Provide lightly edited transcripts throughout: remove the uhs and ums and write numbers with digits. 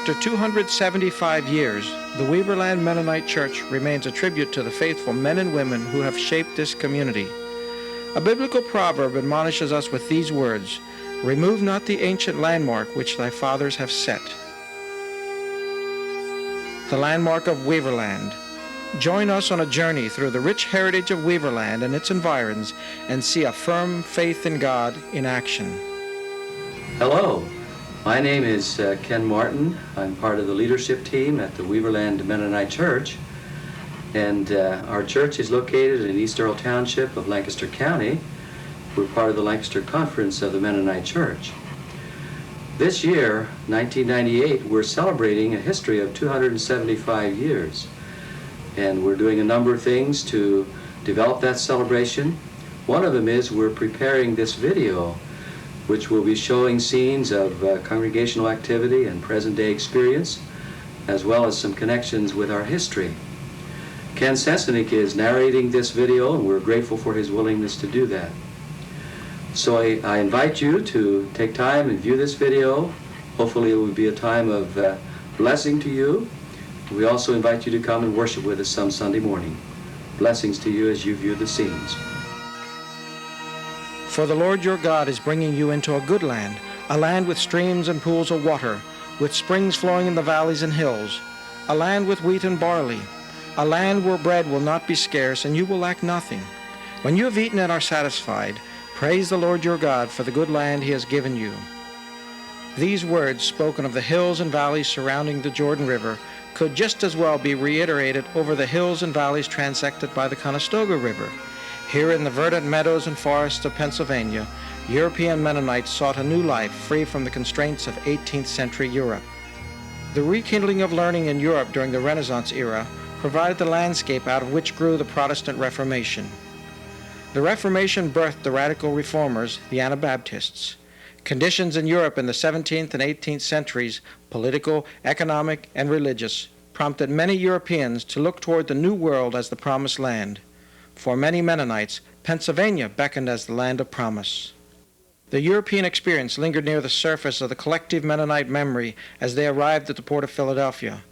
After 275 years, the Weaverland Mennonite Church remains a tribute to the faithful men and women who have shaped this community. A biblical proverb admonishes us with these words, "Remove not the ancient landmark which thy fathers have set." The landmark of Weaverland. Join us on a journey through the rich heritage of Weaverland and its environs and see a firm faith in God in action. Hello, my name is Ken Martin. I'm part of the leadership team at the Weaverland Mennonite Church, and our church is located in East Earl Township of Lancaster County. We're part of the Lancaster Conference of the Mennonite Church. This year, 1998, we're celebrating a history of 275 years. And we're doing a number of things to develop that celebration. One of them is we're preparing this video, which will be showing scenes of congregational activity and present-day experience, as well as some connections with our history. Ken Sensenik is narrating this video, and we're grateful for his willingness to do that. So I invite you to take time and view this video. Hopefully it will be a time of blessing to you. We also invite you to come and worship with us some Sunday morning. Blessings to you as you view the scenes. For the Lord your God is bringing you into a good land, a land with streams and pools of water, with springs flowing in the valleys and hills, a land with wheat and barley, a land where bread will not be scarce and you will lack nothing. When you have eaten and are satisfied, praise the Lord your God for the good land he has given you. These words, spoken of the hills and valleys surrounding the Jordan River, could just as well be reiterated over the hills and valleys transected by the Conestoga River. Here in the verdant meadows and forests of Pennsylvania, European Mennonites sought a new life free from the constraints of 18th century Europe. The rekindling of learning in Europe during the Renaissance era provided the landscape out of which grew the Protestant Reformation. The Reformation birthed the radical reformers, the Anabaptists. Conditions in Europe in the 17th and 18th centuries, political, economic, and religious, prompted many Europeans to look toward the New World as the Promised Land. For many Mennonites, Pennsylvania beckoned as the land of promise. The European experience lingered near the surface of the collective Mennonite memory as they arrived at the port of Philadelphia.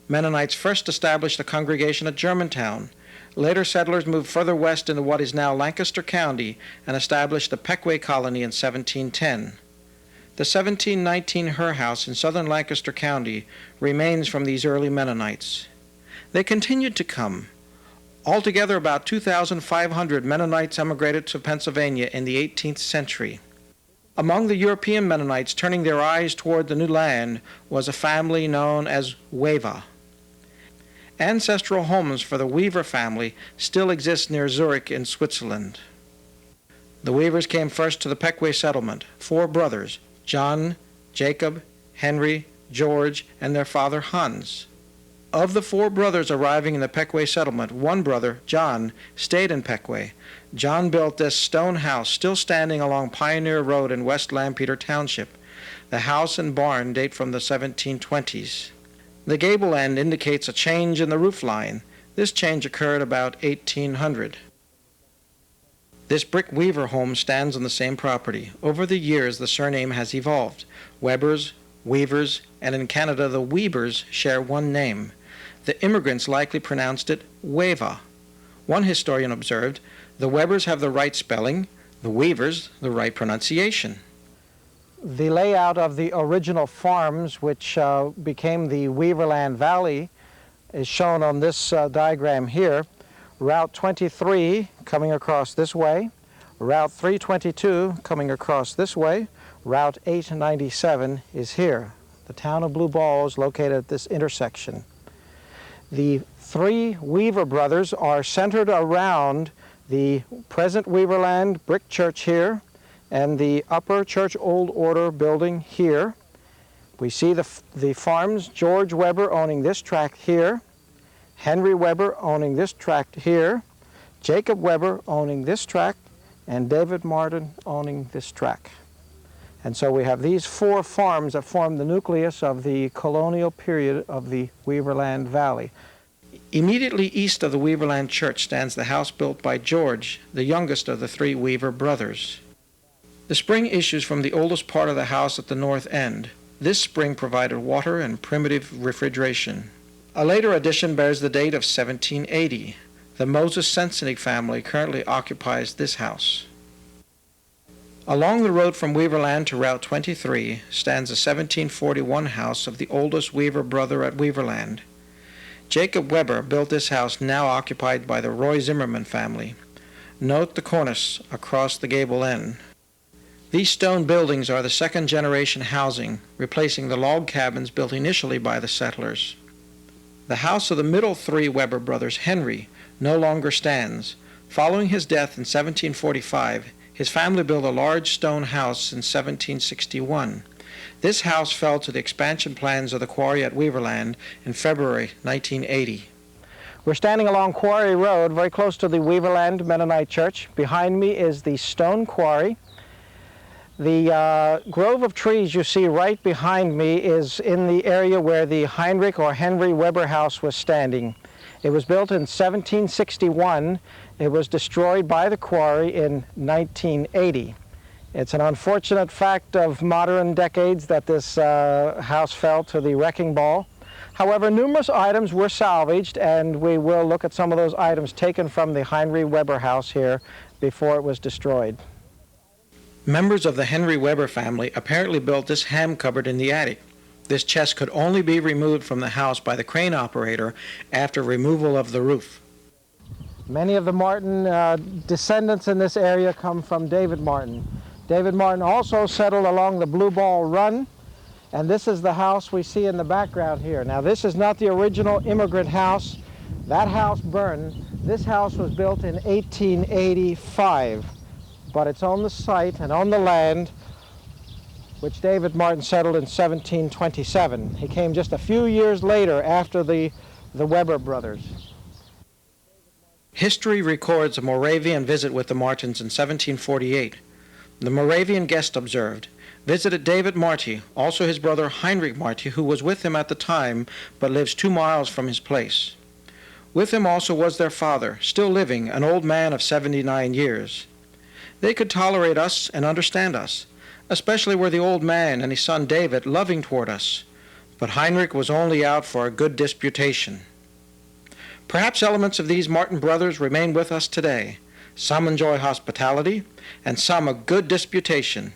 Mennonites first established a congregation at Germantown. Later settlers moved further west into what is now Lancaster County and established the Pequea Colony in 1710. The 1719 Herr House in southern Lancaster County remains from these early Mennonites. They continued to come. Altogether, about 2,500 Mennonites emigrated to Pennsylvania in the 18th century. Among the European Mennonites turning their eyes toward the new land was a family known as Weaver. Ancestral homes for the Weaver family still exist near Zurich in Switzerland. The Weavers came first to the Pequea settlement, 4 brothers, John, Jacob, Henry, George, and their father Hans. Of the 4 brothers arriving in the Pequea settlement, one brother, John, stayed in Pequea. John built this stone house still standing along Pioneer Road in West Lampeter Township. The house and barn date from the 1720s. The gable end indicates a change in the roof line. This change occurred about 1800. This brick Weaver home stands on the same property. Over the years, the surname has evolved. Webbers, Weavers, and in Canada, the Weavers share one name. The immigrants likely pronounced it Weaver. One historian observed, the Webbers have the right spelling, the Weavers the right pronunciation. The layout of the original farms, which became the Weaverland Valley, is shown on this diagram here. Route 23 coming across this way, Route 322 coming across this way, Route 897 is here. The town of Blue Ball is located at this intersection. The 3 Weaver brothers are centered around the present Weaverland brick church here and the upper Church Old Order building here. We see the farms, George Weber owning this tract here, Henry Weber owning this tract here, Jacob Weber owning this tract, and David Martin owning this tract. And so we have these 4 farms that form the nucleus of the colonial period of the Weaverland Valley. Immediately east of the Weaverland Church stands the house built by George, the youngest of the 3 Weaver brothers. The spring issues from the oldest part of the house at the north end. This spring provided water and primitive refrigeration. A later addition bears the date of 1780. The Moses Sensenig family currently occupies this house. Along the road from Weaverland to Route 23 stands a 1741 house of the oldest Weaver brother at Weaverland. Jacob Weber built this house now occupied by the Roy Zimmerman family. Note the cornice across the gable end. These stone buildings are the second-generation housing, replacing the log cabins built initially by the settlers. The house of the middle three Weber brothers, Henry, no longer stands. Following his death in 1745, his family built a large stone house in 1761. This house fell to the expansion plans of the quarry at Weaverland in February 1980. We're standing along Quarry Road, very close to the Weaverland Mennonite Church. Behind me is the stone quarry. The grove of trees you see right behind me is in the area where the Heinrich or Henry Weber house was standing. It was built in 1761. It was destroyed by the quarry in 1980. It's an unfortunate fact of modern decades that this house fell to the wrecking ball. However, numerous items were salvaged, and we will look at some of those items taken from the Henry Weber house here before it was destroyed. Members of the Henry Weber family apparently built this ham cupboard in the attic. This chest could only be removed from the house by the crane operator after removal of the roof. Many of the Martin descendants in this area come from David Martin. David Martin also settled along the Blue Ball Run, and this is the house we see in the background here. Now, this is not the original immigrant house. That house burned. This house was built in 1885, but it's on the site and on the land which David Martin settled in 1727. He came just a few years later after the Weber brothers. History records a Moravian visit with the Martins in 1748. The Moravian guest observed, visited David Marty, also his brother Heinrich Marty, who was with him at the time but lives 2 miles from his place. With him also was their father, still living, an old man of 79 years. They could tolerate us and understand us. Especially were the old man and his son David loving toward us, but Heinrich was only out for a good disputation. Perhaps elements of these Martin brothers remain with us today. Some enjoy hospitality, and some a good disputation.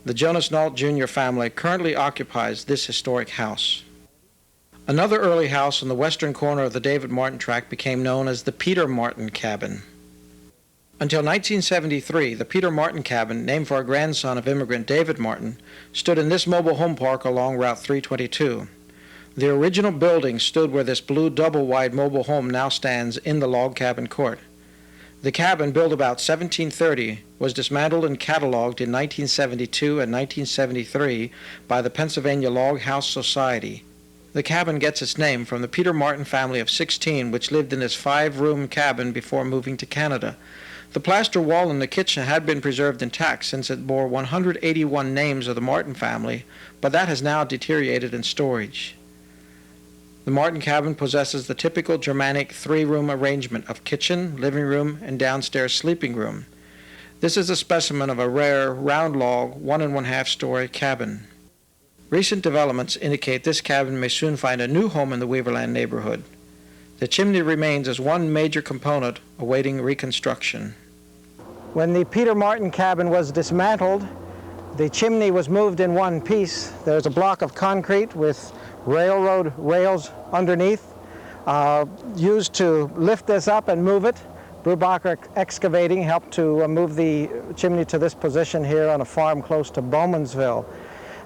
The Jonas Nault Jr. family currently occupies this historic house. Another early house on the western corner of the David Martin tract became known as the Peter Martin Cabin. Until 1973, the Peter Martin Cabin, named for a grandson of immigrant David Martin, stood in this mobile home park along Route 322. The original building stood where this blue double-wide mobile home now stands in the log cabin court. The cabin, built about 1730, was dismantled and cataloged in 1972 and 1973 by the Pennsylvania Log House Society. The cabin gets its name from the Peter Martin family of 16, which lived in this 5-room cabin before moving to Canada. The plaster wall in the kitchen had been preserved intact since it bore 181 names of the Martin family, but that has now deteriorated in storage. The Martin cabin possesses the typical Germanic 3-room arrangement of kitchen, living room, and downstairs sleeping room. This is a specimen of a rare, round log, 1 1/2 story cabin. Recent developments indicate this cabin may soon find a new home in the Weaverland neighborhood. The chimney remains as one major component awaiting reconstruction. When the Peter Martin cabin was dismantled, the chimney was moved in one piece. There's a block of concrete with railroad rails underneath, used to lift this up and move it. Brubacher Excavating helped to move the chimney to this position here on a farm close to Bowmansville.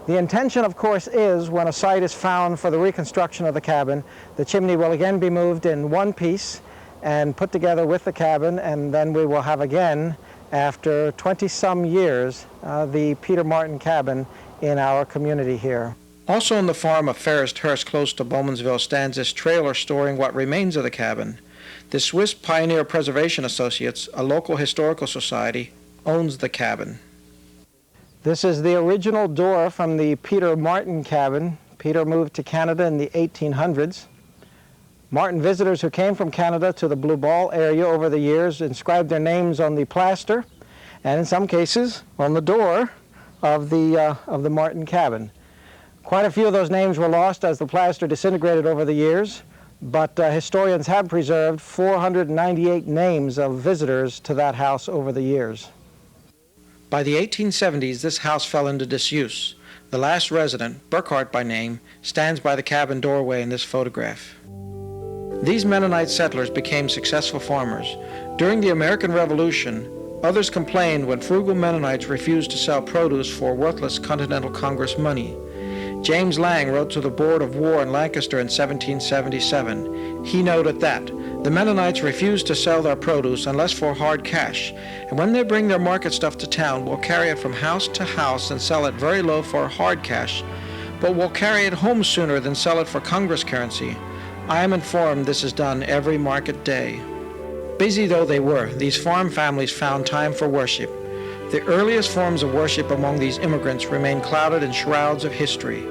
The intention, of course, is when a site is found for the reconstruction of the cabin, the chimney will again be moved in one piece and put together with the cabin, and then we will have again, after 20-some years, the Peter Martin cabin in our community here. Also on the farm of Ferristhurst, close to Bowmansville, stands this trailer storing what remains of the cabin. The Swiss Pioneer Preservation Associates, a local historical society, owns the cabin. This is the original door from the Peter Martin cabin. Peter moved to Canada in the 1800s. Martin visitors who came from Canada to the Blue Ball area over the years inscribed their names on the plaster, and in some cases on the door of the Martin cabin. Quite a few of those names were lost as the plaster disintegrated over the years, but historians have preserved 498 names of visitors to that house over the years. By the 1870s, this house fell into disuse. The last resident, Burkhart by name, stands by the cabin doorway in this photograph. These Mennonite settlers became successful farmers. During the American Revolution, others complained when frugal Mennonites refused to sell produce for worthless Continental Congress money. James Lang wrote to the Board of War in Lancaster in 1777. He noted that the Mennonites refuse to sell their produce unless for hard cash, and when they bring their market stuff to town, will carry it from house to house and sell it very low for hard cash, but will carry it home sooner than sell it for Congress currency. I am informed this is done every market day. Busy though they were, these farm families found time for worship. The earliest forms of worship among these immigrants remain clouded in shrouds of history.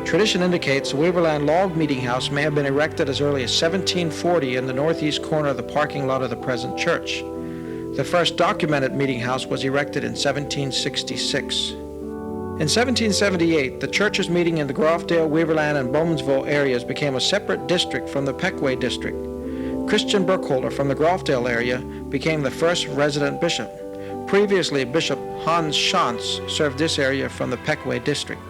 Tradition indicates the Weaverland log meeting house may have been erected as early as 1740 in the northeast corner of the parking lot of the present church. The first documented meeting house was erected in 1766. In 1778, the churches meeting in the Groffdale, Weaverland, and Bowmansville areas became a separate district from the Peckway district. Christian Burkholder from the Groffdale area became the first resident bishop. Previously, Bishop Hans Schanz served this area from the Peckway district.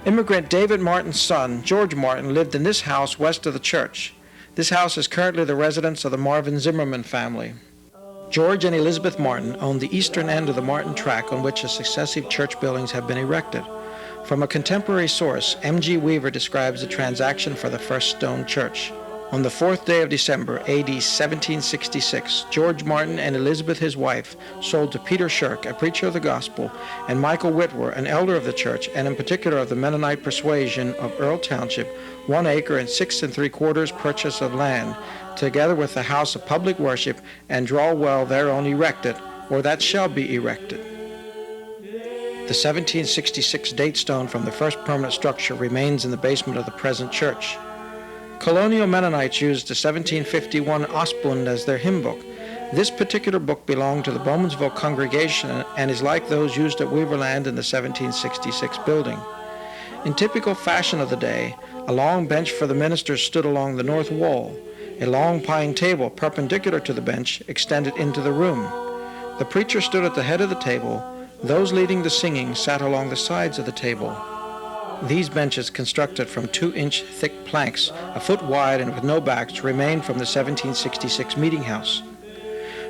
Immigrant David Martin's son, George Martin, lived in this house west of the church. This house is currently the residence of the Marvin Zimmerman family. George and Elizabeth Martin owned the eastern end of the Martin tract on which the successive church buildings have been erected. From a contemporary source, M.G. Weaver describes the transaction for the first stone church. On the 4th day of December, A.D. 1766, George Martin and Elizabeth, his wife, sold to Peter Shirk, a preacher of the gospel, and Michael Whitwer, an elder of the church, and in particular of the Mennonite persuasion of Earl Township, 1 acre and 6 3/4 purchase of land, together with the house of public worship and draw well thereon erected, or that shall be erected. The 1766 date stone from the first permanent structure remains in the basement of the present church. Colonial Mennonites used the 1751 Osbund as their hymn book. This particular book belonged to the Bowmansville congregation and is like those used at Weaverland in the 1766 building. In typical fashion of the day, a long bench for the ministers stood along the north wall. A long pine table perpendicular to the bench extended into the room. The preacher stood at the head of the table. Those leading the singing sat along the sides of the table. These benches, constructed from 2-inch thick planks, a foot wide and with no backs, remained from the 1766 meeting house.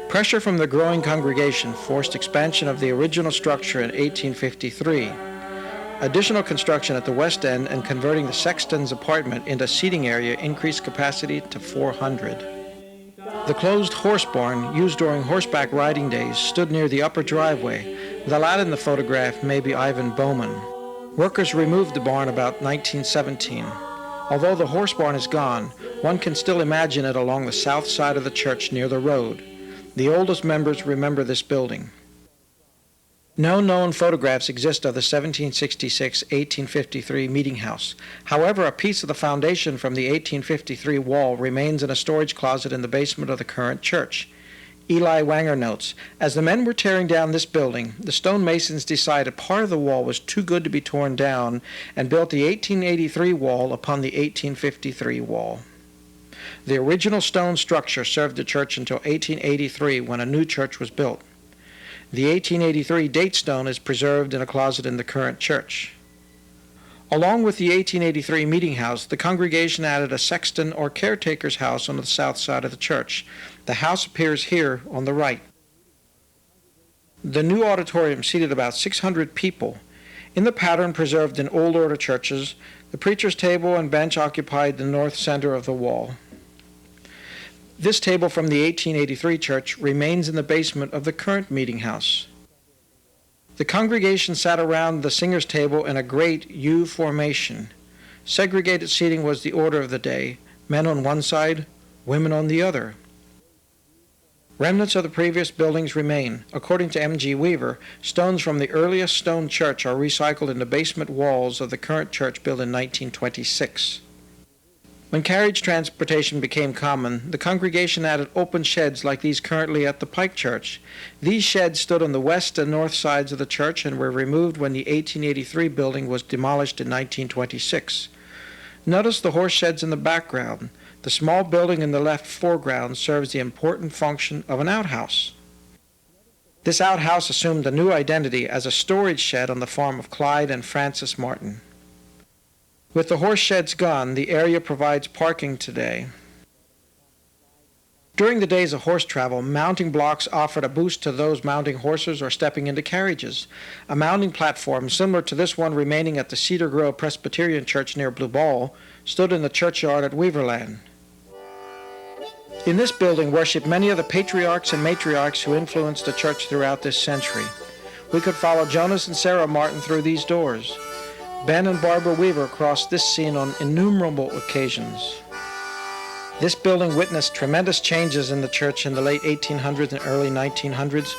Pressure from the growing congregation forced expansion of the original structure in 1853. Additional construction at the west end and converting the sexton's apartment into a seating area increased capacity to 400. The closed horse barn, used during horseback riding days, stood near the upper driveway. The lad in the photograph may be Ivan Bowman. Workers removed the barn about 1917. Although the horse barn is gone, one can still imagine it along the south side of the church near the road. The oldest members remember this building. No known photographs exist of the 1766-1853 meeting house. However, a piece of the foundation from the 1853 wall remains in a storage closet in the basement of the current church. Eli Wanger notes, as the men were tearing down this building, the stonemasons decided part of the wall was too good to be torn down and built the 1883 wall upon the 1853 wall. The original stone structure served the church until 1883 when a new church was built. The 1883 date stone is preserved in a closet in the current church. Along with the 1883 meeting house, the congregation added a sexton or caretaker's house on the south side of the church. The house appears here on the right. The new auditorium seated about 600 people. In the pattern preserved in old order churches, the preacher's table and bench occupied the north center of the wall. This table from the 1883 church remains in the basement of the current meeting house. The congregation sat around the singer's table in a great U formation. Segregated seating was the order of the day, men on one side, women on the other. Remnants of the previous buildings remain. According to M.G. Weaver, stones from the earliest stone church are recycled in the basement walls of the current church built in 1926. When carriage transportation became common, the congregation added open sheds like these currently at the Pike Church. These sheds stood on the west and north sides of the church and were removed when the 1883 building was demolished in 1926. Notice the horse sheds in the background. The small building in the left foreground serves the important function of an outhouse. This outhouse assumed a new identity as a storage shed on the farm of Clyde and Frances Martin. With the horse sheds gone, the area provides parking today. During the days of horse travel, mounting blocks offered a boost to those mounting horses or stepping into carriages. A mounting platform, similar to this one remaining at the Cedar Grove Presbyterian Church near Blue Ball, stood in the churchyard at Weaverland. In this building worshiped many of the patriarchs and matriarchs who influenced the church throughout this century. We could follow Jonas and Sarah Martin through these doors. Ben and Barbara Weaver crossed this scene on innumerable occasions. This building witnessed tremendous changes in the church in the late 1800s and early 1900s.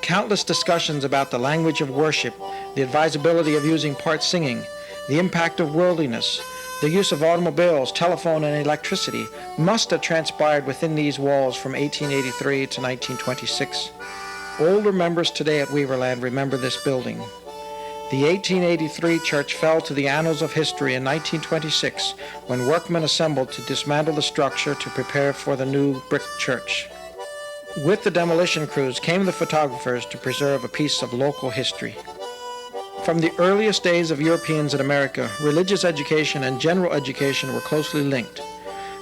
Countless discussions about the language of worship, the advisability of using part singing, the impact of worldliness, the use of automobiles, telephone, and electricity must have transpired within these walls from 1883 to 1926. Older members today at Weaverland remember this building. The 1883 church fell to the annals of history in 1926 when workmen assembled to dismantle the structure to prepare for the new brick church. With the demolition crews came the photographers to preserve a piece of local history. From the earliest days of Europeans in America, religious education and general education were closely linked.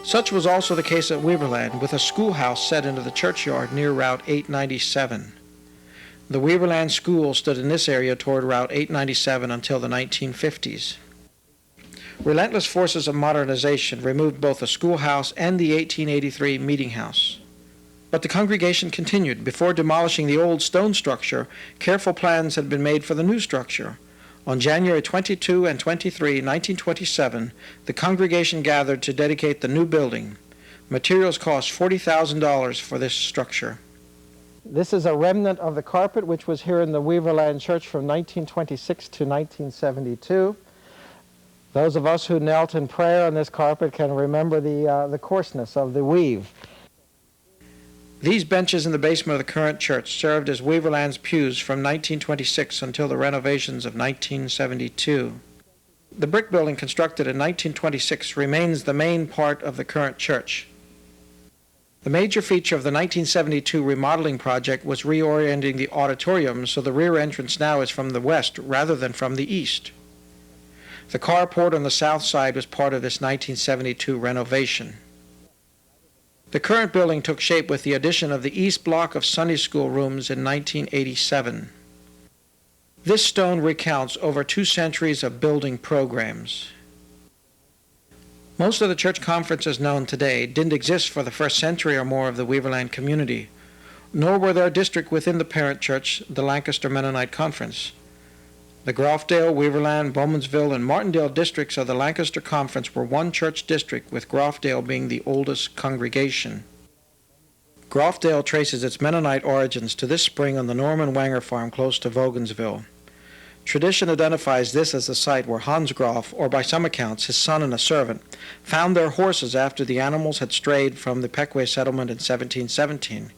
Such was also the case at Weaverland, with a schoolhouse set into the churchyard near Route 897. The Weaverland School stood in this area toward Route 897 until the 1950s. Relentless forces of modernization removed both the schoolhouse and the 1883 meeting house. But the congregation continued. Before demolishing the old stone structure, careful plans had been made for the new structure. On January 22 and 23, 1927, the congregation gathered to dedicate the new building. Materials cost $40,000 for this structure. This is a remnant of the carpet which was here in the Weaverland Church from 1926 to 1972. Those of us who knelt in prayer on this carpet can remember the coarseness of the weave. These benches in the basement of the current church served as Weaverland's pews from 1926 until the renovations of 1972. The brick building constructed in 1926 remains the main part of the current church. The major feature of the 1972 remodeling project was reorienting the auditorium so the rear entrance now is from the west rather than from the east. The carport on the south side was part of this 1972 renovation. The current building took shape with the addition of the east block of Sunday school rooms in 1987. This stone recounts over 2 centuries of building programs. Most of the church conferences known today didn't exist for the first century or more of the Weaverland community, nor were there a district within the parent church, the Lancaster Mennonite Conference. The Groffdale, Weaverland, Bowmansville, and Martindale districts of the Lancaster Conference were one church district, with Groffdale being the oldest congregation. Groffdale traces its Mennonite origins to this spring on the Norman Wanger farm close to Vogelsville. Tradition identifies this as the site where Hans Groff, or by some accounts his son and a servant, found their horses after the animals had strayed from the Pequot settlement in 1717.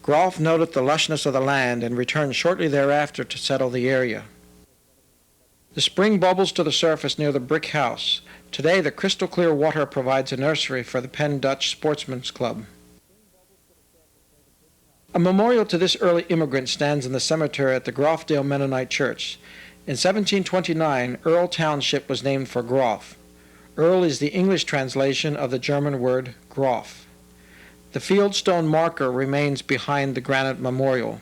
Groff noted the lushness of the land and returned shortly thereafter to settle the area. The spring bubbles to the surface near the brick house. Today the crystal clear water provides a nursery for the Penn Dutch Sportsman's Club. A memorial to this early immigrant stands in the cemetery at the Groffdale Mennonite Church. In 1729, Earl Township was named for Groff. Earl is the English translation of the German word Groff. The fieldstone marker remains behind the granite memorial.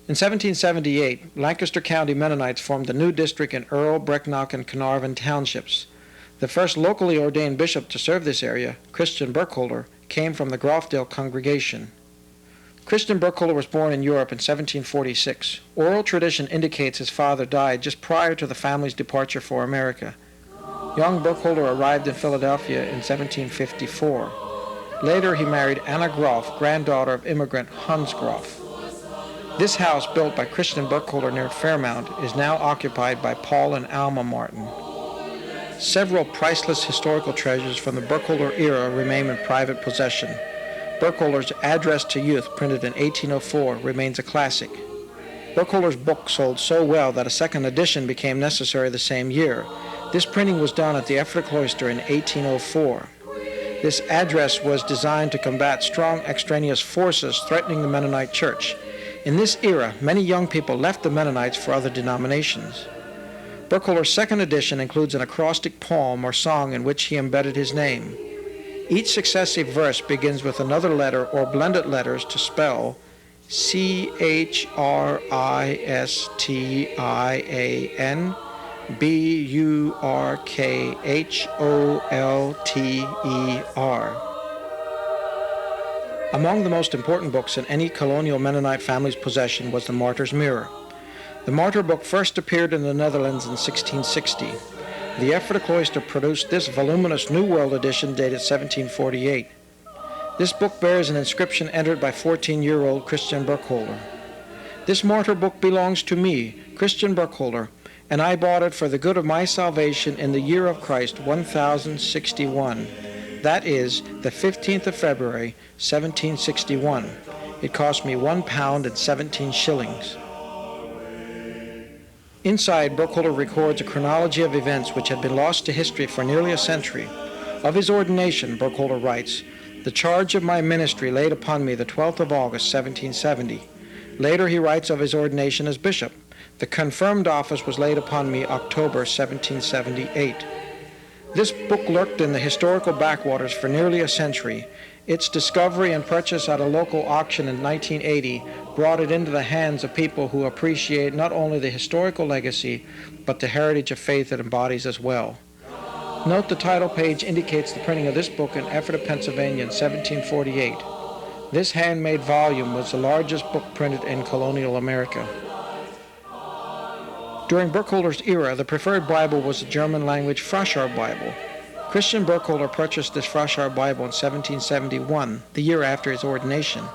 In 1778, Lancaster County Mennonites formed a new district in Earl, Brecknock, and Carnarvon townships. The first locally ordained bishop to serve this area, Christian Burkholder, came from the Groffdale congregation. Christian Burkholder was born in Europe in 1746. Oral tradition indicates his father died just prior to the family's departure for America. Young Burkholder arrived in Philadelphia in 1754. Later he married Anna Groff, granddaughter of immigrant Hans Groff. This house, built by Christian Burkholder near Fairmount, is now occupied by Paul and Alma Martin. Several priceless historical treasures from the Burkholder era remain in private possession. Burkholder's Address to Youth, printed in 1804, remains a classic. Burkholder's book sold so well that a second edition became necessary the same year. This printing was done at the Ephrata Cloister in 1804. This address was designed to combat strong extraneous forces threatening the Mennonite Church. In this era, many young people left the Mennonites for other denominations. Burkholder's second edition includes an acrostic poem or song in which he embedded his name. Each successive verse begins with another letter or blended letters to spell Christian Burkholter. Among the most important books in any colonial Mennonite family's possession was the Martyr's Mirror. The Martyr book first appeared in the Netherlands in 1660. The Ephrata Cloister produced this voluminous New World edition dated 1748. This book bears an inscription entered by 14-year-old Christian Burkholder. This martyr book belongs to me, Christian Burkholder, and I bought it for the good of my salvation in the year of Christ 1061. That is, the 15th of February, 1761. It cost me £1 and 17 shillings. Inside, Burkholder records a chronology of events which had been lost to history for nearly a century. Of his ordination, Burkholder writes, "The charge of my ministry laid upon me the 12th of August, 1770. Later he writes of his ordination as bishop. The confirmed office was laid upon me October 1778. This book lurked in the historical backwaters for nearly a century. Its discovery and purchase at a local auction in 1980 brought it into the hands of people who appreciate not only the historical legacy, but the heritage of faith it embodies as well. Note the title page indicates the printing of this book in Ephrata, Pennsylvania in 1748. This handmade volume was the largest book printed in colonial America. During Burkholder's era, the preferred Bible was the German-language Froschar Bible. Christian Burkholder purchased this Froschar Bible in 1771, the year after his ordination.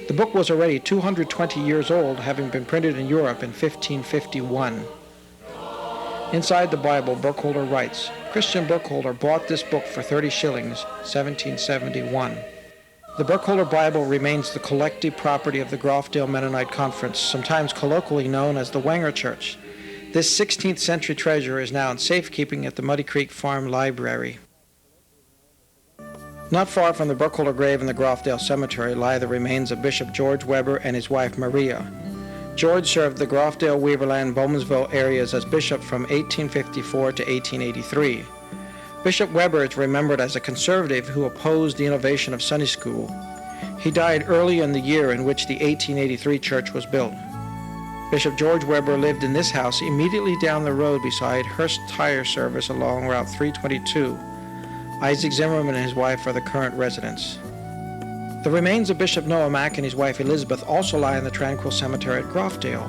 The book was already 220 years old, having been printed in Europe in 1551. Inside the Bible, Burkholder writes, Christian Burkholder bought this book for 30 shillings, 1771. The Burkholder Bible remains the collective property of the Grofdale Mennonite Conference, sometimes colloquially known as the Wenger Church. This 16th century treasure is now in safekeeping at the Muddy Creek Farm Library. Not far from the Burkholder grave in the Grofdale Cemetery lie the remains of Bishop George Weber and his wife Maria. George served the Grofdale, Weaverland, Bowmansville areas as bishop from 1854 to 1883. Bishop Weber is remembered as a conservative who opposed the innovation of Sunday school. He died early in the year in which the 1883 church was built. Bishop George Weber lived in this house immediately down the road beside Hearst Tire Service along Route 322. Isaac Zimmerman and his wife are the current residents. The remains of Bishop Noah Mack and his wife Elizabeth also lie in the Tranquil Cemetery at Grofdale.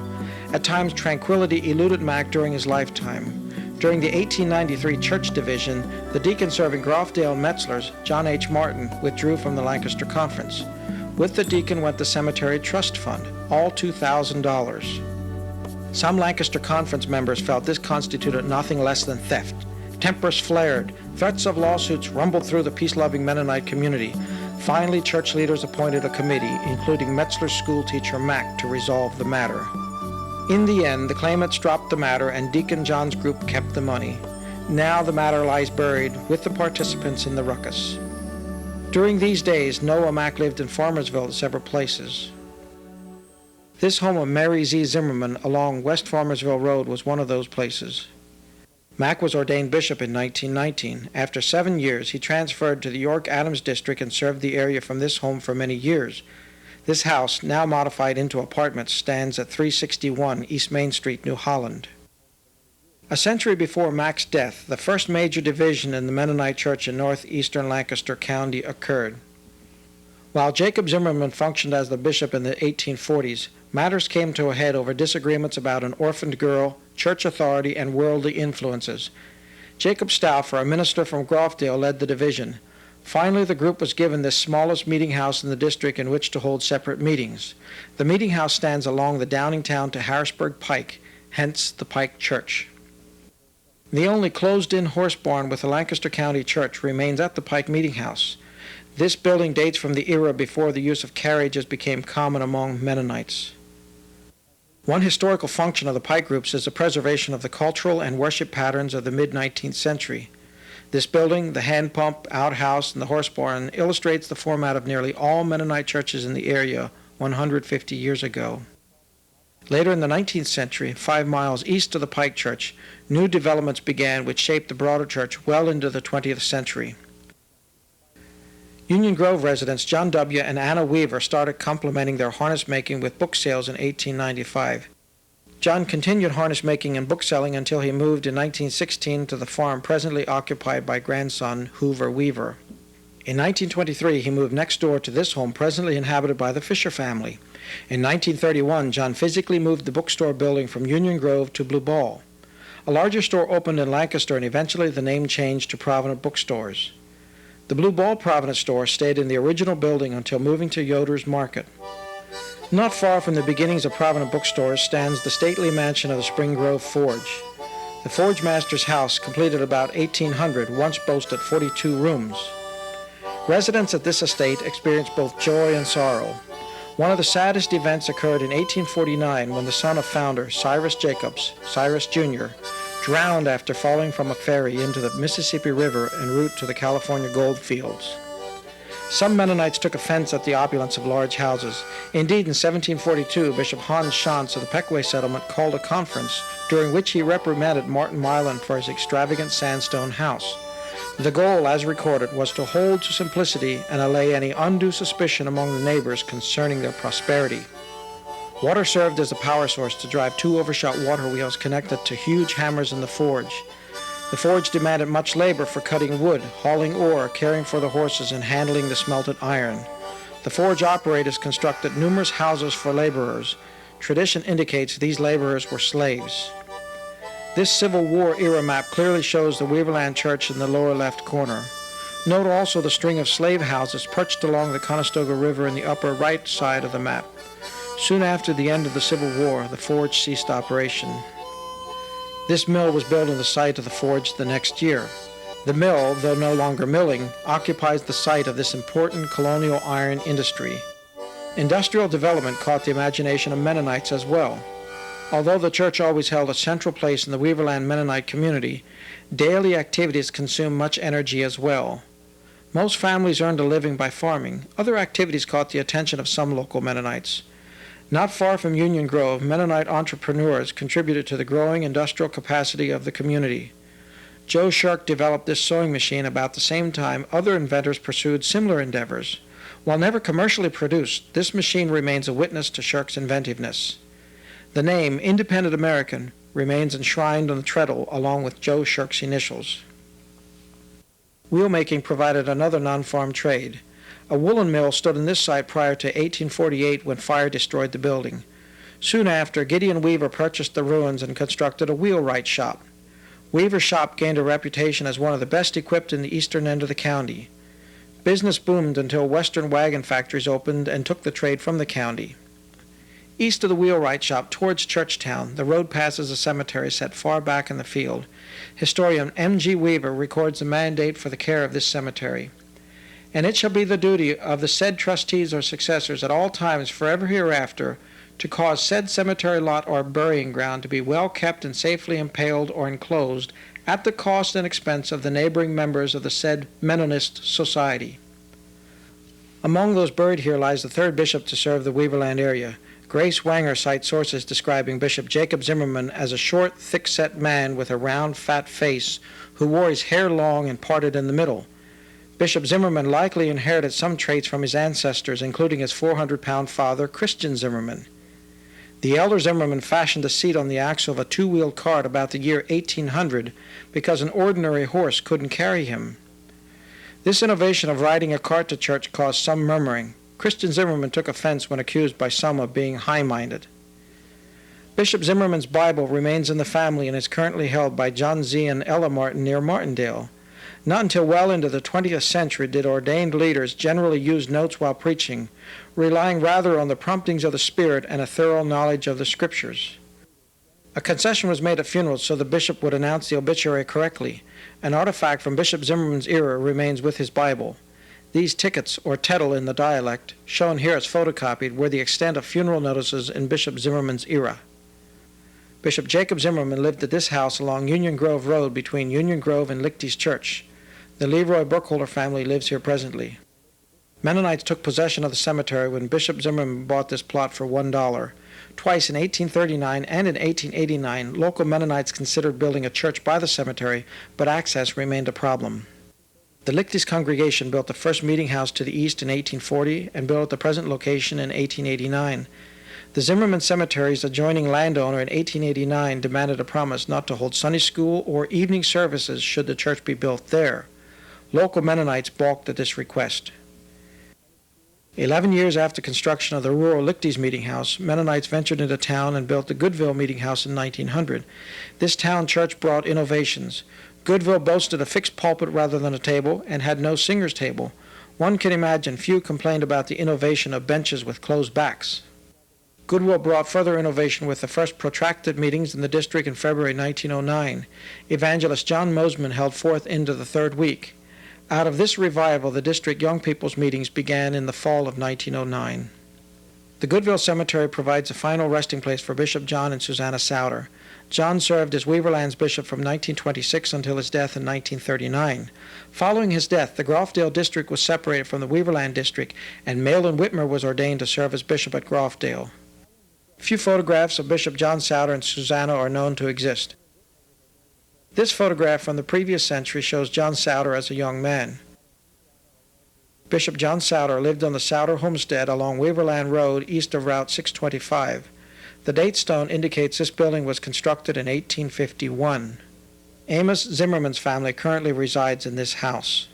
At times, tranquility eluded Mack during his lifetime. During the 1893 church division, the deacon serving Grofdale Metzlers, John H. Martin, withdrew from the Lancaster Conference. With the deacon went the cemetery trust fund, all $2,000. Some Lancaster Conference members felt this constituted nothing less than theft. Tempers flared. Threats of lawsuits rumbled through the peace-loving Mennonite community. Finally, church leaders appointed a committee, including Metzler's schoolteacher Mack, to resolve the matter. In the end, the claimants dropped the matter and Deacon John's group kept the money. Now the matter lies buried with the participants in the ruckus. During these days, Noah Mack lived in Farmersville at several places. This home of Mary Z. Zimmerman along West Farmersville Road was one of those places. Mack was ordained bishop in 1919. After 7 years, he transferred to the York-Adams district and served the area from this home for many years. This house, now modified into apartments, stands at 361 East Main Street, New Holland. A century before Mack's death, the first major division in the Mennonite Church in northeastern Lancaster County occurred. While Jacob Zimmerman functioned as the bishop in the 1840s, matters came to a head over disagreements about an orphaned girl, church authority, and worldly influences. Jacob Stauffer, a minister from Grofdale, led the division. Finally, the group was given this smallest meeting house in the district in which to hold separate meetings. The meeting house stands along the Downingtown to Harrisburg Pike, hence the Pike Church. The only closed-in horse barn with the Lancaster County Church remains at the Pike Meeting House. This building dates from the era before the use of carriages became common among Mennonites. One historical function of the Pike groups is the preservation of the cultural and worship patterns of the mid-19th century. This building, the hand pump, outhouse, and the horse barn illustrates the format of nearly all Mennonite churches in the area 150 years ago. Later in the 19th century, 5 miles east of the Pike Church, new developments began which shaped the broader church well into the 20th century. Union Grove residents John W. and Anna Weaver started complementing their harness making with book sales in 1895. John continued harness making and book selling until he moved in 1916 to the farm presently occupied by grandson Hoover Weaver. In 1923, he moved next door to this home presently inhabited by the Fisher family. In 1931, John physically moved the bookstore building from Union Grove to Blue Ball. A larger store opened in Lancaster and eventually the name changed to Provident Bookstores. The Blue Ball Provident store stayed in the original building until moving to Yoder's Market. Not far from the beginnings of Provident Bookstores stands the stately mansion of the Spring Grove Forge. The Forge Master's house, completed about 1800, once boasted 42 rooms. Residents at this estate experienced both joy and sorrow. One of the saddest events occurred in 1849 when the son of founder Cyrus Jacobs, Cyrus Jr., drowned after falling from a ferry into the Mississippi River en route to the California gold fields. Some Mennonites took offense at the opulence of large houses. Indeed, in 1742, Bishop Hans Schantz of the Pequay settlement called a conference during which he reprimanded Martin Milan for his extravagant sandstone house. The goal, as recorded, was to hold to simplicity and allay any undue suspicion among the neighbors concerning their prosperity. Water served as a power source to drive 2 overshot water wheels connected to huge hammers in the forge. The forge demanded much labor for cutting wood, hauling ore, caring for the horses, and handling the smelted iron. The forge operators constructed numerous houses for laborers. Tradition indicates these laborers were slaves. This Civil War era map clearly shows the Weaverland Church in the lower left corner. Note also the string of slave houses perched along the Conestoga River in the upper right side of the map. Soon after the end of the Civil War, the forge ceased operation. This mill was built on the site of the forge the next year. The mill, though no longer milling, occupies the site of this important colonial iron industry. Industrial development caught the imagination of Mennonites as well. Although the church always held a central place in the Weaverland Mennonite community, daily activities consumed much energy as well. Most families earned a living by farming. Other activities caught the attention of some local Mennonites. Not far from Union Grove, Mennonite entrepreneurs contributed to the growing industrial capacity of the community. Joe Shirk developed this sewing machine about the same time other inventors pursued similar endeavors. While never commercially produced, this machine remains a witness to Shirk's inventiveness. The name, Independent American, remains enshrined on the treadle along with Joe Shirk's initials. Wheelmaking provided another non-farm trade. A woolen mill stood on this site prior to 1848 when fire destroyed the building. Soon after, Gideon Weaver purchased the ruins and constructed a wheelwright shop. Weaver's shop gained a reputation as one of the best equipped in the eastern end of the county. Business boomed until Western wagon factories opened and took the trade from the county. East of the wheelwright shop, towards Churchtown, the road passes a cemetery set far back in the field. Historian M.G. Weaver records the mandate for the care of this cemetery. And it shall be the duty of the said trustees or successors at all times forever hereafter to cause said cemetery lot or burying ground to be well kept and safely impaled or enclosed at the cost and expense of the neighboring members of the said Mennonist Society. Among those buried here lies the third bishop to serve the Weaverland area. Grace Wanger cites sources describing Bishop Jacob Zimmerman as a short, thick-set man with a round, fat face who wore his hair long and parted in the middle. Bishop Zimmerman likely inherited some traits from his ancestors, including his 400-pound father, Christian Zimmerman. The elder Zimmerman fashioned a seat on the axle of a 2-wheeled cart about the year 1800 because an ordinary horse couldn't carry him. This innovation of riding a cart to church caused some murmuring. Christian Zimmerman took offense when accused by some of being high-minded. Bishop Zimmerman's Bible remains in the family and is currently held by John Z. and Ella Martin near Martindale. Not until well into the 20th century did ordained leaders generally use notes while preaching, relying rather on the promptings of the Spirit and a thorough knowledge of the Scriptures. A concession was made at funerals so the bishop would announce the obituary correctly. An artifact from Bishop Zimmerman's era remains with his Bible. These tickets, or tettle in the dialect, shown here as photocopied, were the extent of funeral notices in Bishop Zimmerman's era. Bishop Jacob Zimmerman lived at this house along Union Grove Road between Union Grove and Lichty's Church. The Leroy Burkholder family lives here presently. Mennonites took possession of the cemetery when Bishop Zimmerman bought this plot for $1. Twice in 1839 and in 1889, local Mennonites considered building a church by the cemetery, but access remained a problem. The Lichty's congregation built the first meeting house to the east in 1840 and built at the present location in 1889. The Zimmerman Cemetery's adjoining landowner in 1889 demanded a promise not to hold Sunday school or evening services should the church be built there. Local Mennonites balked at this request. 11 years after construction of the rural Lichty's meeting house, Mennonites ventured into town and built the Goodville meeting house in 1900. This town church brought innovations. Goodville boasted a fixed pulpit rather than a table and had no singer's table. One can imagine few complained about the innovation of benches with closed backs. Goodwill brought further innovation with the first protracted meetings in the district in February 1909. Evangelist John Mosman held forth into the third week. Out of this revival, the district young people's meetings began in the fall of 1909. The Goodville Cemetery provides a final resting place for Bishop John and Susanna Souter. John served as Weaverland's bishop from 1926 until his death in 1939. Following his death, the Groffdale district was separated from the Weaverland district, and Malin Whitmer was ordained to serve as bishop at Groffdale. Few photographs of Bishop John Souter and Susanna are known to exist. This photograph from the previous century shows John Souter as a young man. Bishop John Souter lived on the Souter homestead along Weaverland Road east of Route 625. The date stone indicates this building was constructed in 1851. Amos Zimmerman's family currently resides in this house.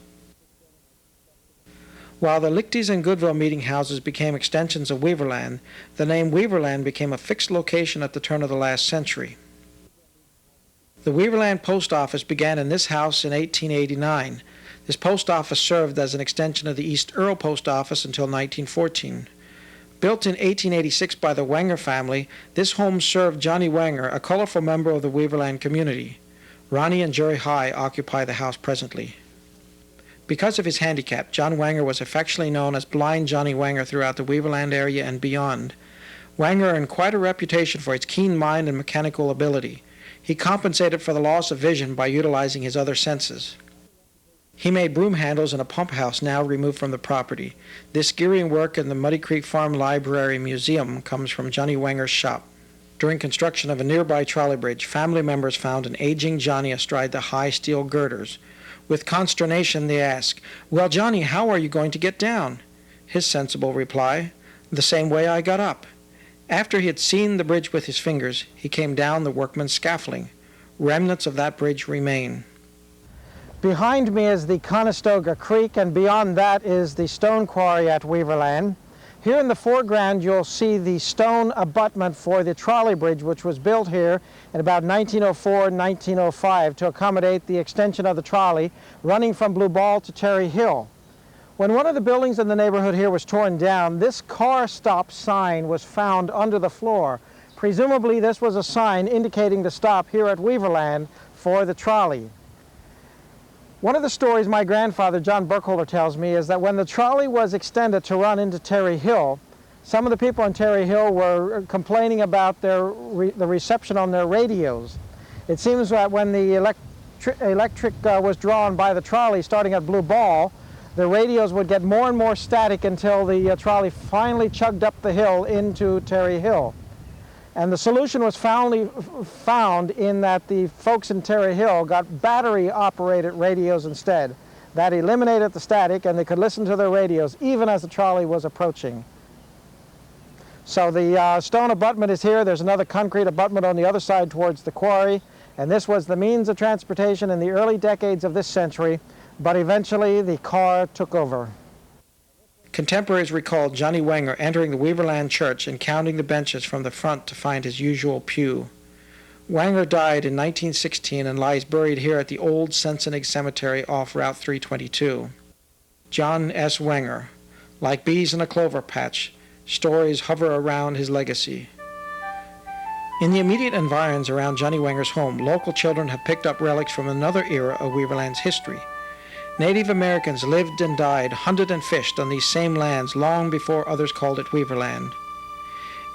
While the Lichty's and Goodville meeting houses became extensions of Weaverland, the name Weaverland became a fixed location at the turn of the last century. The Weaverland Post Office began in this house in 1889. This post office served as an extension of the East Earl Post Office until 1914. Built in 1886 by the Wenger family, this home served Johnny Wenger, a colorful member of the Weaverland community. Ronnie and Jerry High occupy the house presently. Because of his handicap, John Wenger was affectionately known as Blind Johnny Wenger throughout the Weaverland area and beyond. Wenger earned quite a reputation for his keen mind and mechanical ability. He compensated for the loss of vision by utilizing his other senses. He made broom handles in a pump house now removed from the property. This gearing work in the Muddy Creek Farm Library Museum comes from Johnny Wenger's shop. During construction of a nearby trolley bridge, family members found an aging Johnny astride the high steel girders. With consternation, they ask, "Well, Johnny, how are you going to get down?" His sensible reply, "The same way I got up." After he had seen the bridge with his fingers, he came down the workman's scaffolding. Remnants of that bridge remain. Behind me is the Conestoga Creek, and beyond that is the stone quarry at Weaverland. Here in the foreground, you'll see the stone abutment for the trolley bridge, which was built here in about 1904 and 1905 to accommodate the extension of the trolley running from Blue Ball to Terry Hill. When one of the buildings in the neighborhood here was torn down, this car stop sign was found under the floor. Presumably, this was a sign indicating to stop here at Weaverland for the trolley. One of the stories my grandfather, John Burkholder, tells me is that when the trolley was extended to run into Terry Hill, some of the people on Terry Hill were complaining about the reception on their radios. It seems that when the electric was drawn by the trolley starting at Blue Ball, the radios would get more and more static until the trolley finally chugged up the hill into Terry Hill. And the solution was found in that the folks in Terry Hill got battery-operated radios instead. That eliminated the static, and they could listen to their radios even as the trolley was approaching. So the stone abutment is here. There's another concrete abutment on the other side towards the quarry, and this was the means of transportation in the early decades of this century, but eventually the car took over. Contemporaries recall Johnny Wenger entering the Weaverland Church and counting the benches from the front to find his usual pew. Wenger died in 1916 and lies buried here at the old Sensenig Cemetery off Route 322. John S. Wenger. Like bees in a clover patch, stories hover around his legacy. In the immediate environs around Johnny Wenger's home, local children have picked up relics from another era of Weaverland's history. Native Americans lived and died, hunted and fished on these same lands long before others called it Weaverland.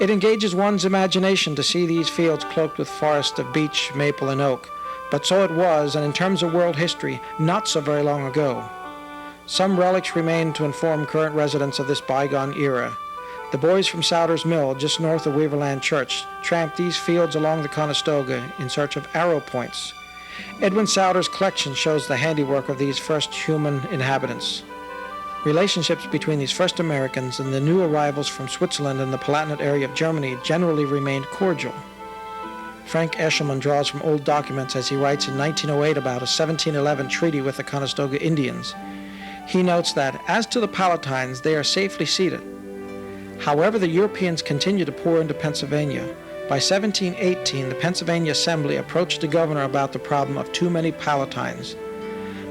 It engages one's imagination to see these fields cloaked with forests of beech, maple, and oak, but so it was, and in terms of world history, not so very long ago. Some relics remain to inform current residents of this bygone era. The boys from Souter's Mill, just north of Weaverland Church, tramped these fields along the Conestoga in search of arrow points. Edwin Souter's collection shows the handiwork of these first human inhabitants. Relationships between these first Americans and the new arrivals from Switzerland and the Palatinate area of Germany generally remained cordial. Frank Eshelman draws from old documents as he writes in 1908 about a 1711 treaty with the Conestoga Indians. He notes that, as to the Palatines, they are safely seated. However, the Europeans continued to pour into Pennsylvania. By 1718, the Pennsylvania Assembly approached the governor about the problem of too many Palatines.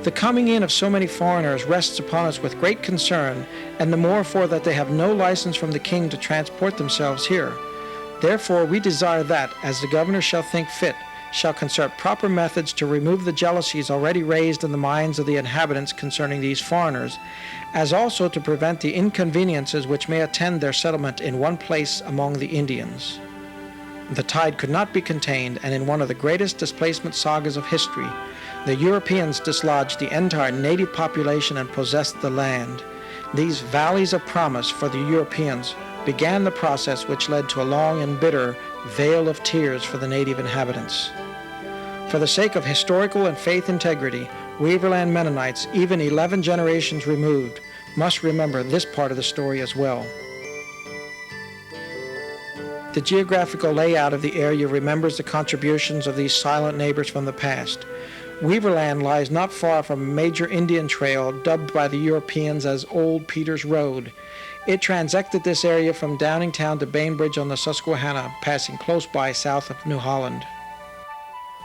The coming in of so many foreigners rests upon us with great concern, and the more for that they have no license from the king to transport themselves here. Therefore, we desire that, as the governor shall think fit, shall concert proper methods to remove the jealousies already raised in the minds of the inhabitants concerning these foreigners, as also to prevent the inconveniences which may attend their settlement in one place among the Indians. The tide could not be contained, and in one of the greatest displacement sagas of history, the Europeans dislodged the entire native population and possessed the land. These valleys of promise for the Europeans began the process which led to a long and bitter vale of tears for the native inhabitants. For the sake of historical and faith integrity, Weaverland Mennonites, even 11 generations removed, must remember this part of the story as well. The geographical layout of the area remembers the contributions of these silent neighbors from the past. Weaverland lies not far from a major Indian trail dubbed by the Europeans as Old Peter's Road. It transected this area from Downingtown to Bainbridge on the Susquehanna, passing close by south of New Holland.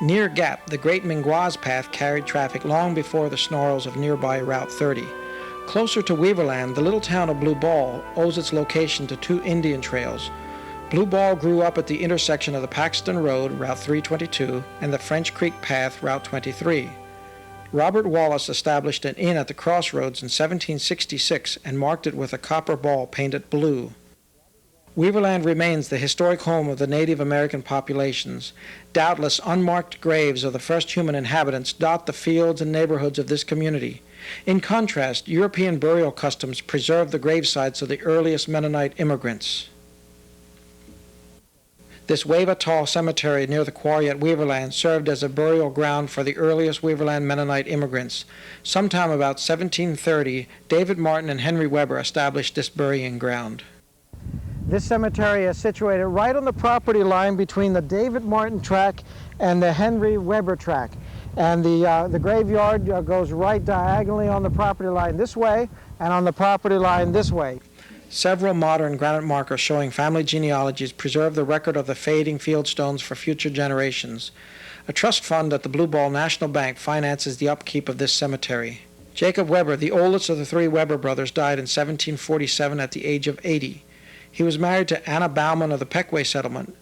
Near Gap, the Great Mingua's Path carried traffic long before the snarls of nearby Route 30. Closer to Weaverland, the little town of Blue Ball owes its location to two Indian trails. Blue Ball grew up at the intersection of the Paxton Road, Route 322, and the French Creek Path, Route 23. Robert Wallace established an inn at the crossroads in 1766 and marked it with a copper ball painted blue. Weaverland remains the historic home of the Native American populations. Doubtless unmarked graves of the first human inhabitants dot the fields and neighborhoods of this community. In contrast, European burial customs preserve the gravesites of the earliest Mennonite immigrants. This Wave-A-Tall cemetery near the quarry at Weaverland served as a burial ground for the earliest Weaverland Mennonite immigrants. Sometime about 1730, David Martin and Henry Weber established this burying ground. This cemetery is situated right on the property line between the David Martin tract and the Henry Weber tract. And the graveyard goes right diagonally on the property line this way and on the property line this way. Several modern granite markers showing family genealogies preserve the record of the fading fieldstones for future generations. A trust fund at the Blue Ball National Bank finances the upkeep of this cemetery. Jacob Weber, the oldest of the three Weber brothers, died in 1747 at the age of 80. He was married to Anna Bauman of the Peckway settlement.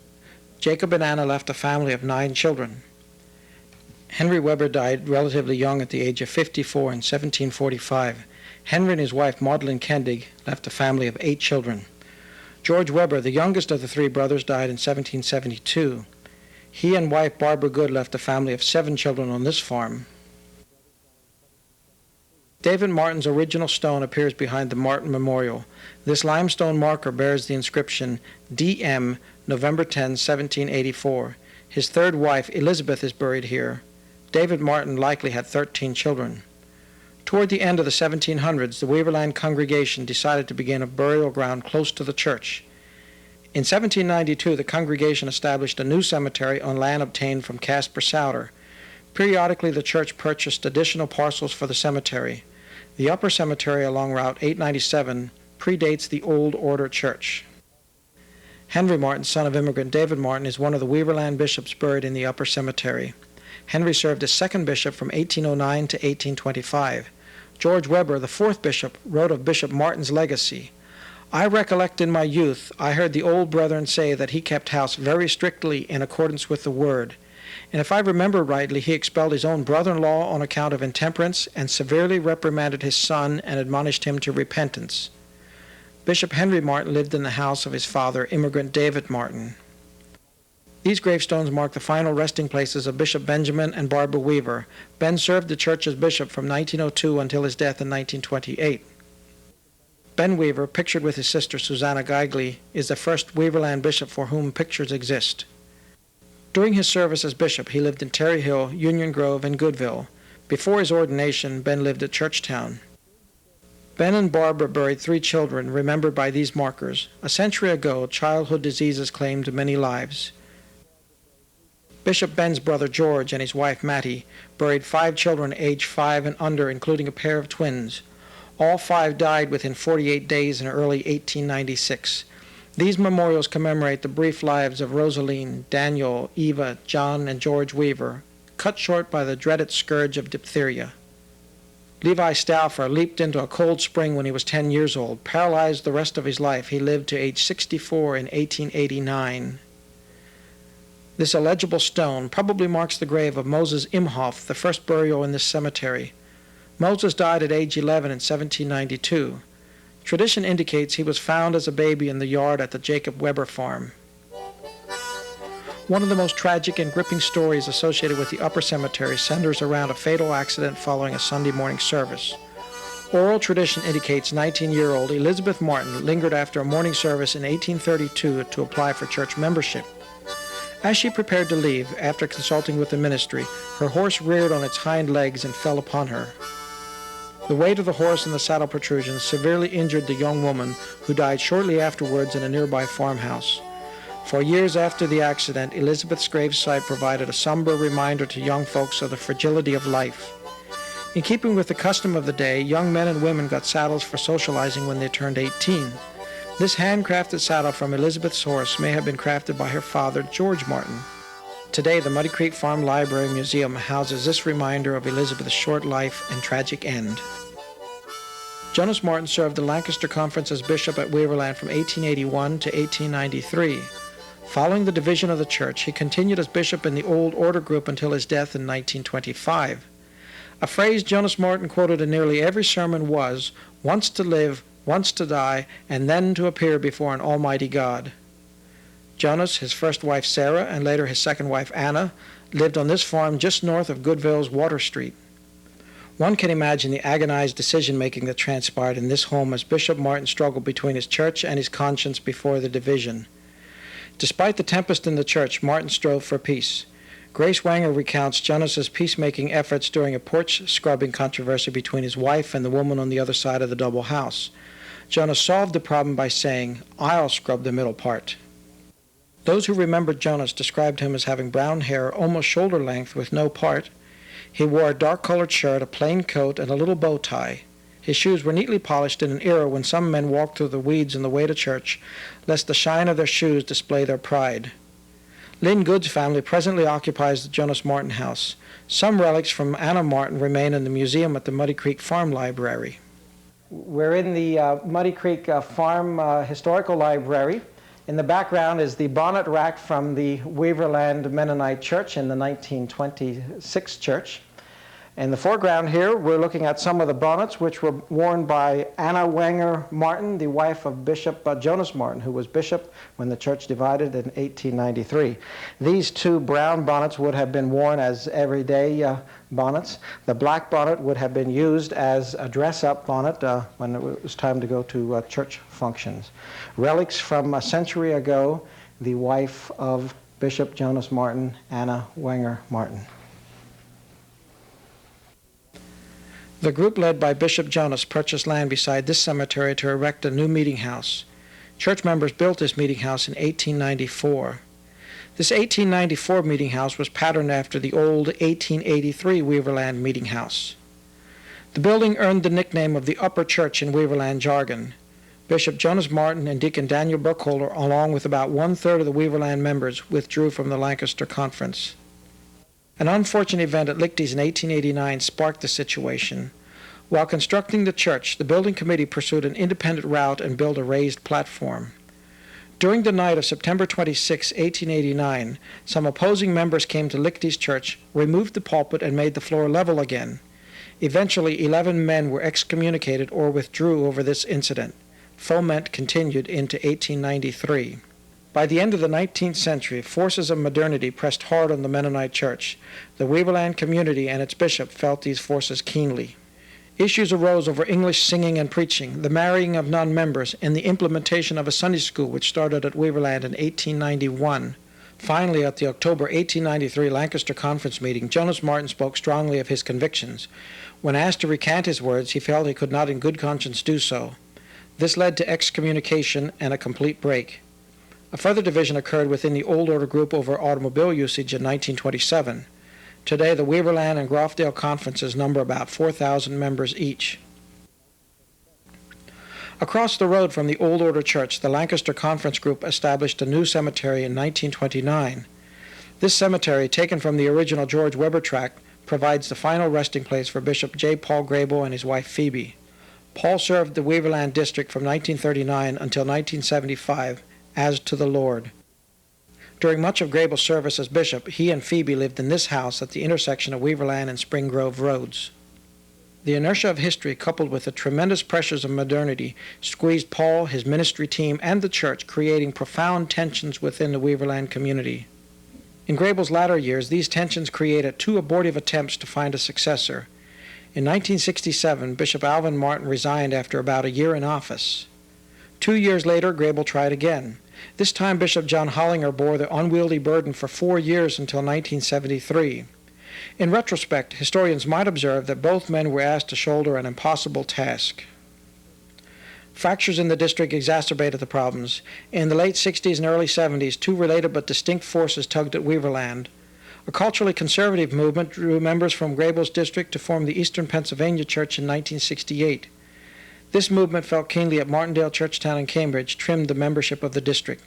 Jacob and Anna left a family of 9 children. Henry Weber died relatively young at the age of 54 in 1745. Henry and his wife, Maudlin Kendig, left a family of 8 children. George Weber, the youngest of the 3 brothers, died in 1772. He and wife Barbara Good left a family of 7 children on this farm. David Martin's original stone appears behind the Martin Memorial. This limestone marker bears the inscription D.M., November 10, 1784. His 3rd wife, Elizabeth, is buried here. David Martin likely had 13 children. Toward the end of the 1700s, the Weaverland congregation decided to begin a burial ground close to the church. In 1792, the congregation established a new cemetery on land obtained from Caspar Souter. Periodically, the church purchased additional parcels for the cemetery. The upper cemetery along Route 897 predates the Old Order Church. Henry Martin, son of immigrant David Martin, is one of the Weaverland bishops buried in the upper cemetery. Henry served as 2nd bishop from 1809 to 1825. George Weber, the 4th bishop, wrote of Bishop Martin's legacy. I recollect in my youth I heard the old brethren say that he kept house very strictly in accordance with the word, and if I remember rightly, he expelled his own brother-in-law on account of intemperance and severely reprimanded his son and admonished him to repentance. Bishop Henry Martin lived in the house of his father, immigrant David Martin. These gravestones mark the final resting places of Bishop Benjamin and Barbara Weaver. Ben served the church as bishop from 1902 until his death in 1928. Ben Weaver, pictured with his sister Susanna Geigley, is the first Weaverland bishop for whom pictures exist. During his service as bishop, he lived in Terry Hill, Union Grove, and Goodville. Before his ordination, Ben lived at Churchtown. Ben and Barbara buried 3 children, remembered by these markers. A century ago, childhood diseases claimed many lives. Bishop Ben's brother George and his wife Mattie buried 5 children aged 5 and under, including a pair of twins. All 5 died within 48 days in early 1896. These memorials commemorate the brief lives of Rosaline, Daniel, Eva, John, and George Weaver, cut short by the dreaded scourge of diphtheria. Levi Stauffer leaped into a cold spring when he was 10 years old. Paralyzed the rest of his life, he lived to age 64 in 1889. This illegible stone probably marks the grave of Moses Imhoff, the first burial in this cemetery. Moses died at age 11 in 1792. Tradition indicates he was found as a baby in the yard at the Jacob Weber farm. One of the most tragic and gripping stories associated with the Upper Cemetery centers around a fatal accident following a Sunday morning service. Oral tradition indicates 19-year-old Elizabeth Martin lingered after a morning service in 1832 to apply for church membership. As she prepared to leave, after consulting with the ministry, her horse reared on its hind legs and fell upon her. The weight of the horse and the saddle protrusions severely injured the young woman, who died shortly afterwards in a nearby farmhouse. For years after the accident, Elizabeth's gravesite provided a somber reminder to young folks of the fragility of life. In keeping with the custom of the day, young men and women got saddles for socializing when they turned 18. This handcrafted saddle from Elizabeth's horse may have been crafted by her father, George Martin. Today, the Muddy Creek Farm Library Museum houses this reminder of Elizabeth's short life and tragic end. Jonas Martin served the Lancaster Conference as bishop at Weaverland from 1881 to 1893. Following the division of the church, he continued as bishop in the Old Order group until his death in 1925. A phrase Jonas Martin quoted in nearly every sermon was, "Once to live, once to die, and then to appear before an almighty God." Jonas, his first wife Sarah, and later his second wife Anna, lived on this farm just north of Goodville's Water Street. One can imagine the agonized decision-making that transpired in this home as Bishop Martin struggled between his church and his conscience before the division. Despite the tempest in the church, Martin strove for peace. Grace Wanger recounts Jonas's peacemaking efforts during a porch scrubbing controversy between his wife and the woman on the other side of the double house. Jonas solved the problem by saying, "I'll scrub the middle part." Those who remembered Jonas described him as having brown hair almost shoulder length with no part. He wore a dark-colored shirt, a plain coat, and a little bow tie. His shoes were neatly polished in an era when some men walked through the weeds on the way to church, lest the shine of their shoes display their pride. Lynn Good's family presently occupies the Jonas Martin house. Some relics from Anna Martin remain in the museum at the Muddy Creek Farm Library. We're in the Muddy Creek Farm Historical Library. In the background is the bonnet rack from the Weaverland Mennonite Church in the 1926 church. In the foreground here, we're looking at some of the bonnets which were worn by Anna Wenger Martin, the wife of Bishop Jonas Martin, who was bishop when the church divided in 1893. These 2 brown bonnets would have been worn as everyday bonnets. The black bonnet would have been used as a dress-up bonnet when it was time to go to church functions. Relics from a century ago, the wife of Bishop Jonas Martin, Anna Wenger Martin. The group led by Bishop Jonas purchased land beside this cemetery to erect a new meeting house. Church members built this meeting house in 1894. This 1894 meeting house was patterned after the old 1883 Weaverland meeting house. The building earned the nickname of the Upper Church in Weaverland jargon. Bishop Jonas Martin and Deacon Daniel Burkholder, along with about 1/3 of the Weaverland members, withdrew from the Lancaster Conference. An unfortunate event at Lichty's in 1889 sparked the situation. While constructing the church, the building committee pursued an independent route and built a raised platform. During the night of September 26, 1889, some opposing members came to Lichty's church, removed the pulpit, and made the floor level again. Eventually, 11 men were excommunicated or withdrew over this incident. Foment continued into 1893. By the end of the 19th century, forces of modernity pressed hard on the Mennonite Church. The Weaverland community and its bishop felt these forces keenly. Issues arose over English singing and preaching, the marrying of non-members, and the implementation of a Sunday school which started at Weaverland in 1891. Finally, at the October 1893 Lancaster Conference meeting, Jonas Martin spoke strongly of his convictions. When asked to recant his words, he felt he could not in good conscience do so. This led to excommunication and a complete break. A further division occurred within the Old Order group over automobile usage in 1927. Today, the Weaverland and Groffdale conferences number about 4,000 members each. Across the road from the Old Order Church, the Lancaster Conference Group established a new cemetery in 1929. This cemetery, taken from the original George Weber tract, provides the final resting place for Bishop J. Paul Grable and his wife Phoebe. Paul served the Weaverland district from 1939 until 1975 as to the Lord. During much of Grable's service as bishop, he and Phoebe lived in this house at the intersection of Weaverland and Spring Grove Roads. The inertia of history, coupled with the tremendous pressures of modernity, squeezed Paul, his ministry team, and the church, creating profound tensions within the Weaverland community. In Grable's latter years, these tensions created 2 abortive attempts to find a successor. In 1967, Bishop Alvin Martin resigned after about a year in office. 2 years later, Grable tried again. This time, Bishop John Hollinger bore the unwieldy burden for 4 years until 1973. In retrospect, historians might observe that both men were asked to shoulder an impossible task. Fractures in the district exacerbated the problems. In the late 60s and early 70s, 2 related but distinct forces tugged at Weaverland. A culturally conservative movement drew members from Grable's district to form the Eastern Pennsylvania Church in 1968. This movement felt keenly at Martindale, Churchtown, and Cambridge, trimmed the membership of the district.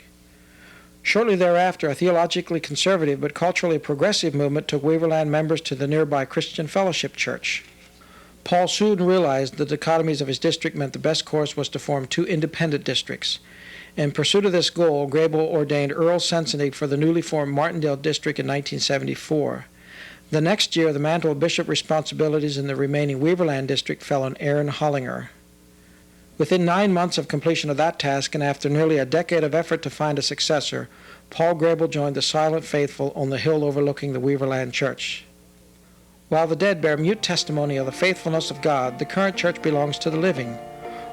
Shortly thereafter, a theologically conservative but culturally progressive movement took Weaverland members to the nearby Christian Fellowship Church. Paul soon realized the dichotomies of his district meant the best course was to form 2 independent districts. In pursuit of this goal, Grable ordained Earl Senseney for the newly formed Martindale district in 1974. The next year, the mantle of bishop responsibilities in the remaining Weaverland district fell on Aaron Hollinger. Within 9 months of completion of that task, and after nearly a decade of effort to find a successor, Paul Grable joined the silent faithful on the hill overlooking the Weaverland Church. While the dead bear mute testimony of the faithfulness of God, the current church belongs to the living.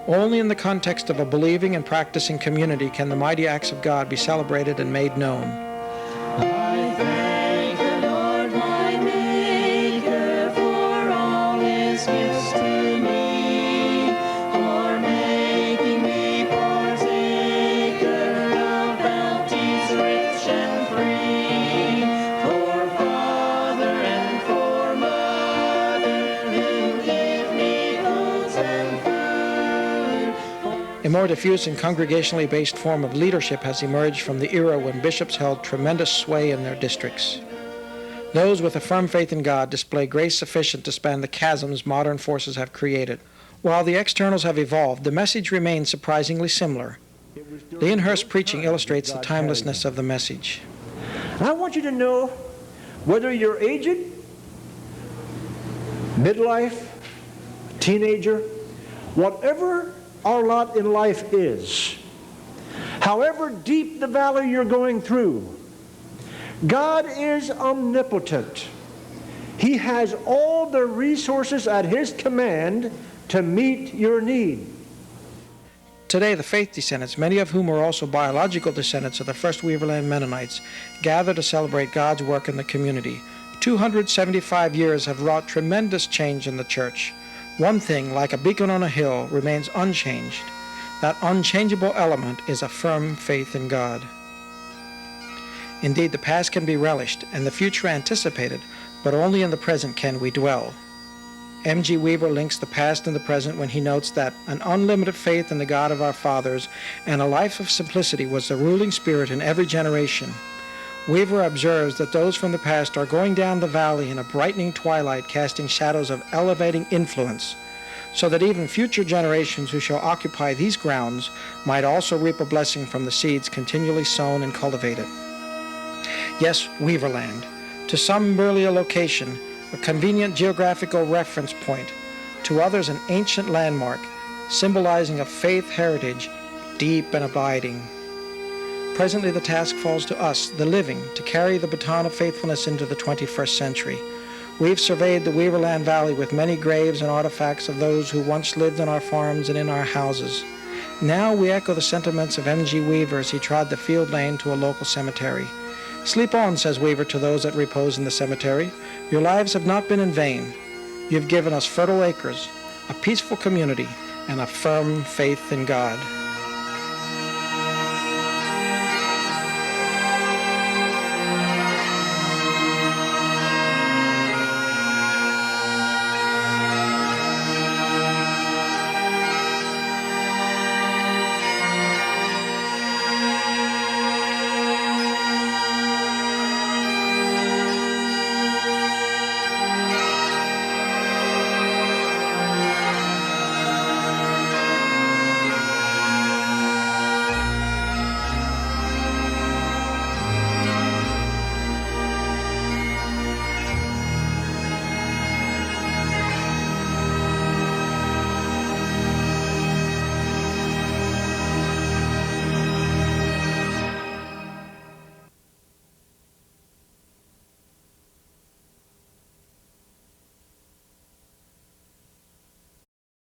Only in the context of a believing and practicing community can the mighty acts of God be celebrated and made known. I thank the Lord my Maker for all his gifts to me, for making me partaker of bounties rich and free, for father and for mother who give me clothes and food. A more diffuse and congregationally based form of leadership has emerged from the era when bishops held tremendous sway in their districts. Those with a firm faith in God display grace sufficient to span the chasms modern forces have created. While the externals have evolved, the message remains surprisingly similar. Leonhurst's preaching illustrates the timelessness of the message. I want you to know, whether you're aged, midlife, teenager, whatever our lot in life is, however deep the valley you're going through, God is omnipotent. He has all the resources at his command to meet your need. Today, the faith descendants, many of whom are also biological descendants of the first Weaverland Mennonites, gather to celebrate God's work in the community. 275 years have wrought tremendous change in the church. One thing, like a beacon on a hill, remains unchanged. That unchangeable element is a firm faith in God. Indeed, the past can be relished and the future anticipated, but only in the present can we dwell. M.G. Weaver links the past and the present when he notes that an unlimited faith in the God of our fathers and a life of simplicity was the ruling spirit in every generation. Weaver observes that those from the past are going down the valley in a brightening twilight, casting shadows of elevating influence. so that even future generations who shall occupy these grounds might also reap a blessing from the seeds continually sown and cultivated. Yes, Weaverland, to some merely a location, a convenient geographical reference point, to others an ancient landmark, symbolizing a faith heritage deep and abiding. Presently the task falls to us, the living, to carry the baton of faithfulness into the 21st century. We've surveyed the Weaverland Valley with many graves and artifacts of those who once lived on our farms and in our houses. Now we echo the sentiments of M.G. Weaver as he trod the field lane to a local cemetery. "Sleep on," says Weaver to those that repose in the cemetery. "Your lives have not been in vain. You've given us fertile acres, a peaceful community, and a firm faith in God."